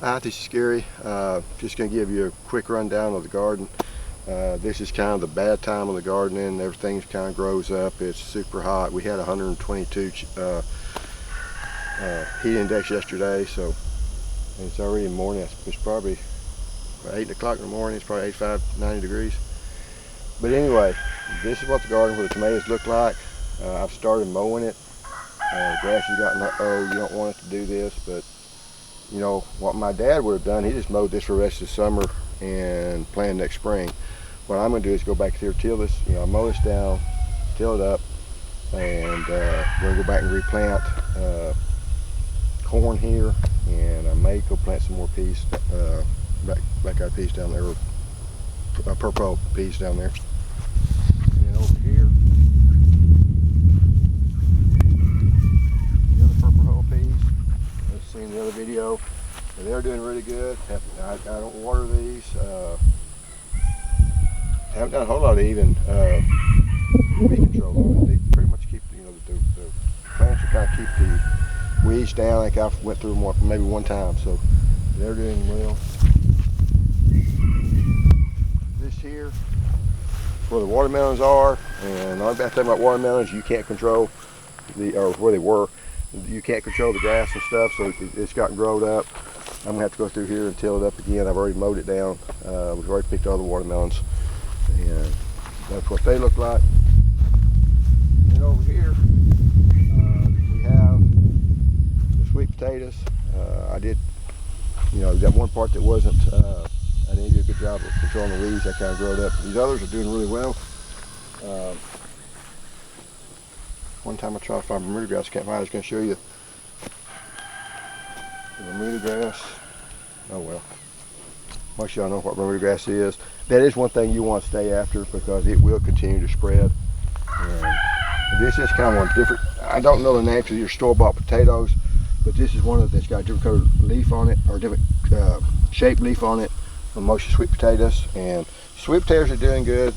Hi, this is Gary. Just going to give you a quick rundown of the garden. This is kind of the bad time of the gardening. Everything kind of grows up. It's super hot. We had 122 heat index yesterday, so it's already in the morning. It's probably 8 o'clock in the morning. It's probably 85, 90 degrees. But anyway, this is what the garden where the tomatoes look like. I've started mowing it. The grass has gotten, oh, you don't want it to do this, but you know what my dad would have done, he just mowed this for the rest of the summer and planned next spring. What I'm going to do is go back here, till this, mow this down, till it up, and we're going to go back and replant corn here, and I may go plant some more peas, black-eyed peas down there, or purple peas down there. And then over here, the other purple hull peas. Seen the other video, they're doing really good. I don't water these. Haven't done a whole lot of even weed control on it. They pretty much keep, the plants are kind of keep the weeds down. I think I went through them maybe one time, so they're doing well. This here, where the watermelons are, and the only bad thing about watermelons, you can't control or where they were. You can't control the grass and stuff, so it's gotten grown up. I'm gonna have to go through here and till it up again. I've already mowed it down. We've already picked all the watermelons, and that's what they look like. And over here, we have the sweet potatoes. I did, that one part that wasn't, I didn't do a good job of controlling the weeds. I kind of growed up. These others are doing really well. One time I tried to find Bermuda grass, can't find it. I was going to show you the Bermuda grass. Oh well. Most of y'all know what Bermuda grass is. That is one thing you want to stay after because it will continue to spread. And this is kind of one different. I don't know the names of your store-bought potatoes, but this is one of that's got a different colored leaf on it, or different shaped leaf on it from most of sweet potatoes. And sweet potatoes are doing good.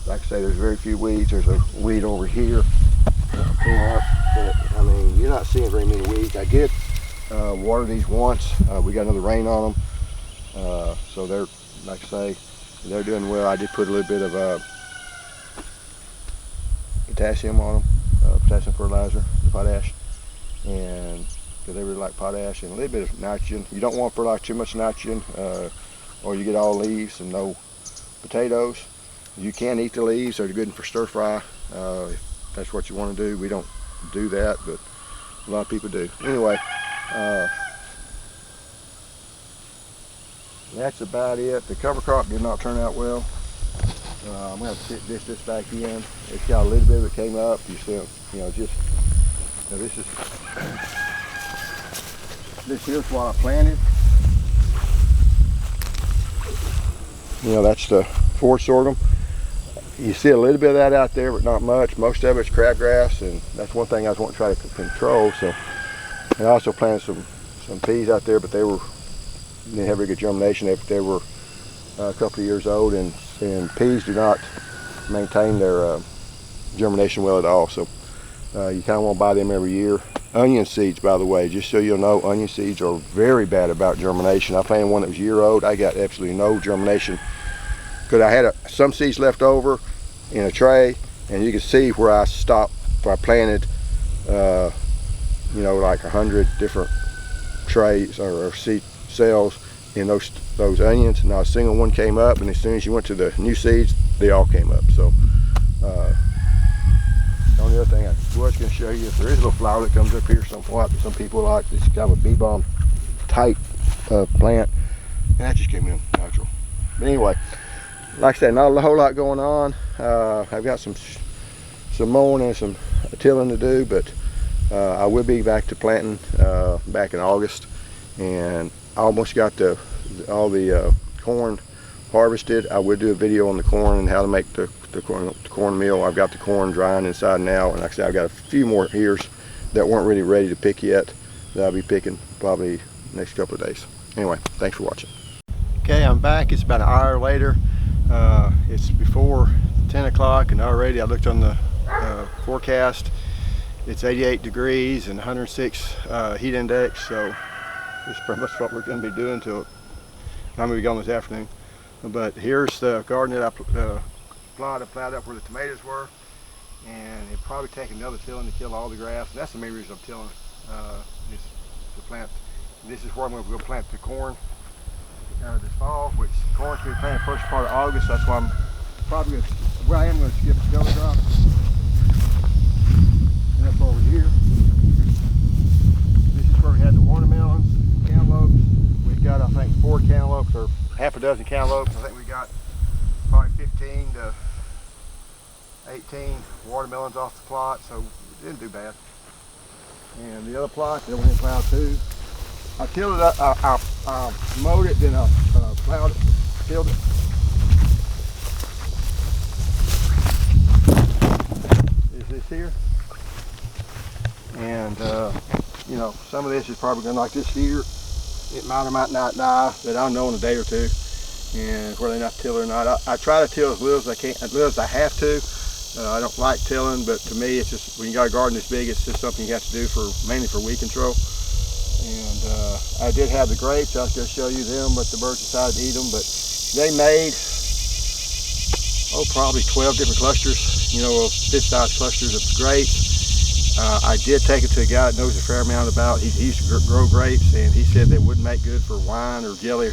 Like I say, there's very few weeds. There's a weed over here. But I mean, you're not seeing very many weeds. I did water these once. We got another rain on them, so they're, like I say, they're doing well. I did put a little bit of potassium on them, potassium fertilizer, the potash, and because they really like potash, and a little bit of nitrogen. You don't want to fertilize too much nitrogen, or you get all leaves and no potatoes. You can eat the leaves; they're good for stir fry. If that's what you want to do. We don't do that, but a lot of people do. Anyway, that's about it. The cover crop did not turn out well. I'm going to sit this back in. It's got a little bit of it came up. You see, this here's what I planted. That's the forage sorghum. You see a little bit of that out there, but not much. Most of it's crabgrass, and that's one thing I was wanting to try to control. So, I also planted some peas out there, but they didn't have very good germination. They were a couple of years old, and peas do not maintain their germination well at all. So, you kind of want to buy them every year. Onion seeds, by the way, just so you'll know, onion seeds are very bad about germination. I planted one that was a year old. I got absolutely no germination. Because I had some seeds left over in a tray, and you can see where I stopped, where I planted, like 100 different trays or seed cells in those onions. Not a single one came up, and as soon as you went to the new seeds, they all came up. So, the only other thing I was going to show you, if there is a little flower that comes up here somewhat that some people like, this kind of a bee balm type plant, and that just came in natural. But anyway, like I said, not a whole lot going on. I've got some mowing and some tilling to do, but I will be back to planting back in August, and I almost got all the corn harvested. I will do a video on the corn and how to make the corn meal. I've got the corn drying inside now, and like I said, I've got a few more ears that weren't really ready to pick yet that I'll be picking probably next couple of days. Anyway, thanks for watching. Okay, I'm back. It's about an hour later. It's before 10 o'clock, and already I looked on the forecast. It's 88 degrees and 106 heat index, so This is pretty much what we're going to be doing till I'm going to be gone this afternoon. But here's the garden that I plowed up where the tomatoes were, and it'd probably take another tilling to kill all the grass. And that's the main reason I'm tilling is to plant. This is where I'm going to go plant the corn this fall, which corn's going to be planted first part of August. That's why I'm probably going to, well, I am going to skip the belly drop. And up over here, this is where we had the watermelons, cantaloupes. We've got, I think, 4 cantaloupes or half a dozen cantaloupes. I think we got probably 15 to 18 watermelons off the plot, so it didn't do bad. And the other plot, they went in plowed too. I tilled it up, I mowed it, then I plowed it, tilled it. Is this here? And you know, some of this is probably going to, like this here, it might or might not die, but I'll know in a day or two, and whether or not till or not. I try to till as little as I can, as little as I have to. I don't like tilling, but to me, it's just, when you got a garden this big, it's just something you have to do for, mainly for weed control. And I did have the grapes. I was going to show you them, but the birds decided to eat them. But they made, probably 12 different clusters, you know, of this size clusters of grapes. I did take it to a guy that knows a fair amount about, he used to grow grapes, and he said they wouldn't make good for wine or jelly or something.